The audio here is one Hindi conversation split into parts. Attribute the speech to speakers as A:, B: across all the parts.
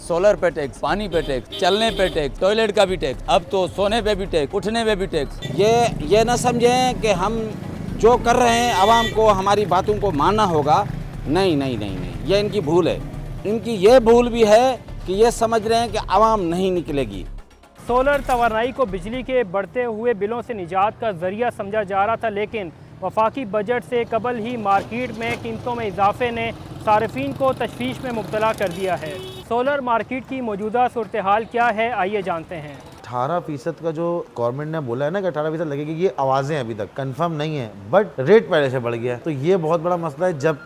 A: सोलर पे टैक्स, पानी पे टैक्स, चलने पे टैक्स, टॉयलेट का भी टैक्स, अब तो सोने पे भी टैक्स, उठने पे भी टैक्स। ये न समझें कि हम जो कर रहे हैं आवाम को हमारी बातों को मानना होगा। नहीं नहीं नहीं नहीं, ये इनकी भूल है। इनकी ये भूल भी है कि ये समझ रहे हैं कि आवाम नहीं निकलेगी।
B: सोलर तवानाई को बिजली के बढ़ते हुए बिलों से निजात का जरिया समझा जा रहा था, लेकिन वफाकी बजट से कबल ही मार्केट में कीमतों में इजाफे ने सार्फिन को तशवीश में मुब्तला कर दिया है। सोलर मार्केट की मौजूदा सूरत हाल क्या है, आइए जानते हैं।
C: 18% का जो गवर्नमेंट ने बोला है ना कि 18% लगेगी, ये आवाज़ें अभी तक कंफर्म नहीं है, बट रेट पहले से बढ़ गया है। तो ये बहुत बड़ा मसला है। जब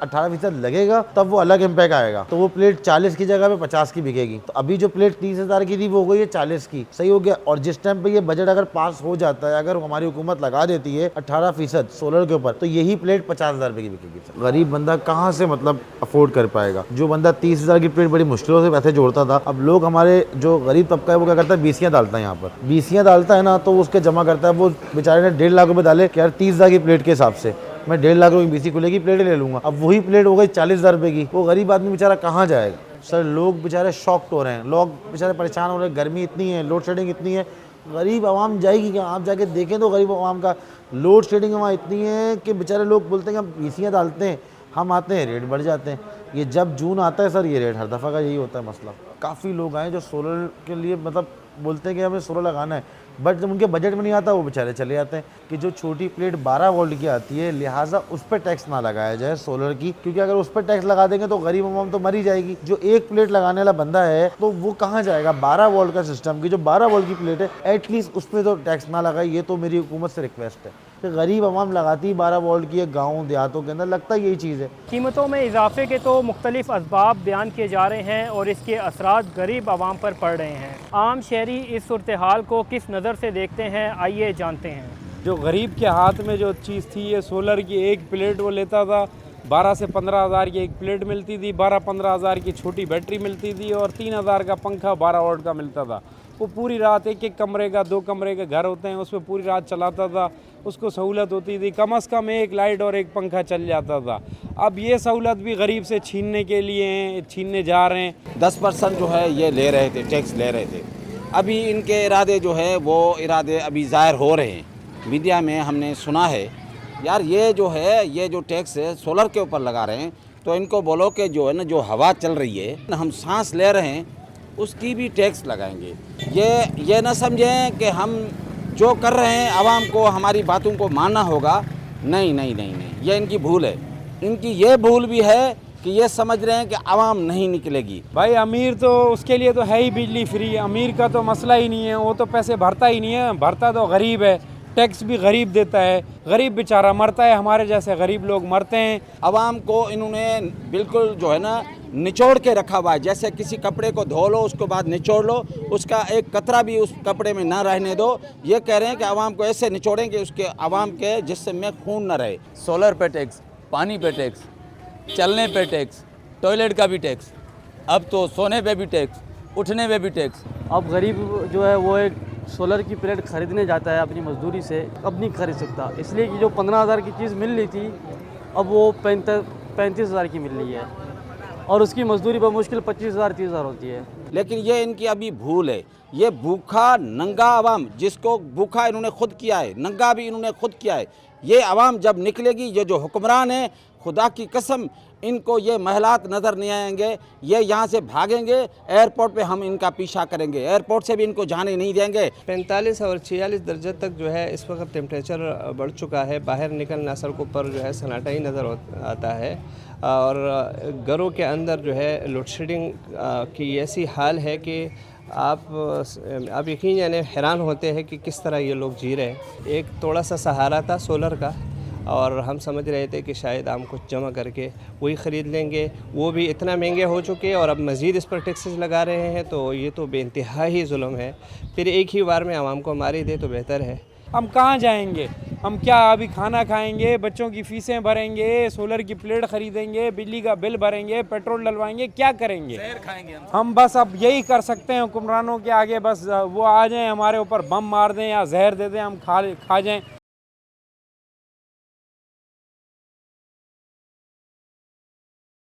C: 18% लगेगा तब वो अलग इम्पैक्ट आएगा। तो वो प्लेट 40 की जगह पे 50 की बिकेगी। तो अभी जो प्लेट 30,000 की थी वो हो गई है 40 की। सही हो गया। और जिस टाइम पे ये बजट अगर पास हो जाता है, अगर हमारी हुकूमत लगा देती है 18% सोलर के ऊपर, तो यही प्लेट 50,000 रुपये की बिकेगी। गरीब बंदा कहाँ से मतलब अफोर्ड कर पाएगा? जो बंदा 30,000 की प्लेट बड़ी मुश्किलों से पैसे जोड़ता था, अब लोग हमारे जो गरीब तबका है वो क्या करता है, बीसियाँ डालता है। यहाँ पर बीसियाँ डालता है ना, तो उसके जमा करता है। वो बेचारे ने 1.5 लाख रुपए डाले कि यार 30,000 की प्लेट के हिसाब से मैं 1.5 लाख रुपए की बीसी खुलेगी प्लेट ले लूंगा। अब वही प्लेट हो गई 40,000 रुपए की। वो गरीब आदमी बेचारा कहाँ जाएगा? सर, लोग बेचारे शॉक्ड हो रहे हैं, लोग बेचारे परेशान हो रहे हैं। गर्मी इतनी है, लोड शेडिंग इतनी है, गरीब आवाम जाएगी क्या? आप जाके देखें तो गरीब आवाम का लोड शेडिंग वहाँ इतनी है कि बेचारे लोग बोलते हैं कि हम बीसियाँ डालते हैं, हम आते हैं रेट बढ़ जाते हैं। ये जब जून आता है सर, ये रेट हर दफ़ा का यही होता है मसला। काफ़ी लोग आए जो सोलर के लिए मतलब बोलते हैं कि हमें सोलर लगाना है, बट जब उनके बजट में नहीं आता वो बेचारे चले जाते हैं कि जो छोटी प्लेट 12 वोल्ट की आती है, लिहाजा उस पर टैक्स ना लगाया जाए सोलर की, क्योंकि अगर उस पर टैक्स लगा देंगे तो गरीब अवाम तो मर ही जाएगी। जो एक प्लेट लगाने वाला बंदा है तो वो कहाँ जाएगा? 12 वोल्ट का सिस्टम की जो 12 वोल्ट की प्लेट है, एटलीस्ट उस पर तो टैक्स ना लगाए। ये तो मेरी हुकूमत से रिक्वेस्ट है कि गरीब अवाम लगाती 12 वोल्ट की है, गाँव देहातों के अंदर लगता यही चीज़ है।
B: कीमतों में इजाफे के तो मुख्तलिफ असबाब बयान किए जा रहे हैं और इसके असरात गरीब आवाम पर पड़ रहे हैं। आम शहरी इस सूरत हाल को किस नज़र से देखते हैं, आइए जानते हैं।
D: जो गरीब के हाथ में जो चीज़ थी, ये सोलर की एक प्लेट वो लेता था, 12 से 15 हज़ार की एक प्लेट मिलती थी, 12-15 हज़ार की छोटी बैटरी मिलती थी और 3,000 का पंखा 12 वोल्ट का मिलता था। वो पूरी रात एक कमरे का 2 कमरे के घर होते हैं उसमें पूरी रात चलाता था। उसको सहूलत होती थी, कम से कम एक लाइट और एक पंखा चल जाता था। अब ये सहूलत भी गरीब से छीनने के लिए छीनने जा रहे हैं।
A: 10% जो है ये ले रहे थे, टैक्स ले रहे थे। अभी इनके इरादे जो है वो इरादे अभी ज़ाहिर हो रहे हैं, मीडिया में हमने सुना है। यार ये जो है, ये जो टैक्स है सोलर के ऊपर लगा रहे हैं, तो इनको बोलो कि जो है ना, जो हवा चल रही है, हम सांस ले रहे हैं, उसकी भी टैक्स लगाएंगे। ये न समझें कि हम जो कर रहे हैं आवाम को हमारी बातों को मानना होगा। नहीं नहीं नहीं नहीं, ये इनकी भूल है। इनकी ये भूल भी है कि ये समझ रहे हैं कि आवाम नहीं निकलेगी।
D: भाई अमीर तो उसके लिए तो है ही बिजली फ्री, अमीर का तो मसला ही नहीं है, वो तो पैसे भरता ही नहीं है। भरता तो गरीब है, टैक्स भी गरीब देता है, गरीब बेचारा मरता है, हमारे जैसे गरीब लोग मरते हैं।
A: आवाम को इन्होंने बिल्कुल जो है ना निचोड़ के रखा हुआ है। जैसे किसी कपड़े को धो लो, उसके बाद निचोड़ लो, उसका एक कतरा भी उस कपड़े में ना रहने दो। ये कह रहे हैं कि आवाम को ऐसे निचोड़ेंगे उसके आवाम के जिससे में खून न रहे। सोलर पे टैक्स, पानी पे टैक्स, चलने पे टैक्स, टॉयलेट का भी टैक्स, अब तो सोने पे भी टैक्स, उठने पे भी टैक्स।
E: अब गरीब जो है वो एक सोलर की प्लेट ख़रीदने जाता है अपनी मजदूरी से, अब नहीं खरीद सकता, इसलिए कि जो 15,000 की चीज़ मिल रही थी अब वो 35,000 की मिल रही है और उसकी मजदूरी पर मुश्किल 25,000 30,000 होती है।
A: लेकिन ये इनकी अभी भूल है। ये भूखा नंगा आवाम, जिसको भूखा इन्होंने खुद किया है, नंगा भी इन्होंने खुद किया है। ये आवाम जब निकलेगी, ये जो हुक्मरान है, खुदा की कसम इनको ये महलात नज़र नहीं आएंगे। ये यहाँ से भागेंगे, एयरपोर्ट पे हम इनका पीछा करेंगे, एयरपोर्ट से भी इनको जाने नहीं देंगे।
F: 45 और 46 दर्जे तक जो है इस वक्त टेम्परेचर बढ़ चुका है। बाहर निकलना सड़कों पर जो है सन्नाटा ही नज़र आता है और घरों के अंदर जो है लोड शेडिंग की ऐसी हाल है कि आप यकीन यानी हैरान होते हैं कि किस तरह ये लोग जी रहे हैं। एक थोड़ा सा सहारा था सोलर का और हम समझ रहे थे कि शायद हम कुछ जमा करके वही ख़रीद लेंगे, वो भी इतना महंगे हो चुके हैं और अब मज़ीद इस पर टैक्सेस लगा रहे हैं, तो ये तो बेइंतहा ही जुल्म है। फिर एक ही बार में आवाम को मार ही दे तो बेहतर है।
D: हम कहाँ जाएंगे? हम क्या अभी खाना खाएंगे, बच्चों की फीसें भरेंगे, सोलर की प्लेट खरीदेंगे, बिजली का बिल भरेंगे, पेट्रोल डलवाएंगे, क्या करेंगे? जहर खाएंगे हम बस अब यही कर सकते हैं हुक्मरानों के आगे, बस वो आ जाएं हमारे ऊपर बम मार दें या जहर दे दें, हम खा जाएं।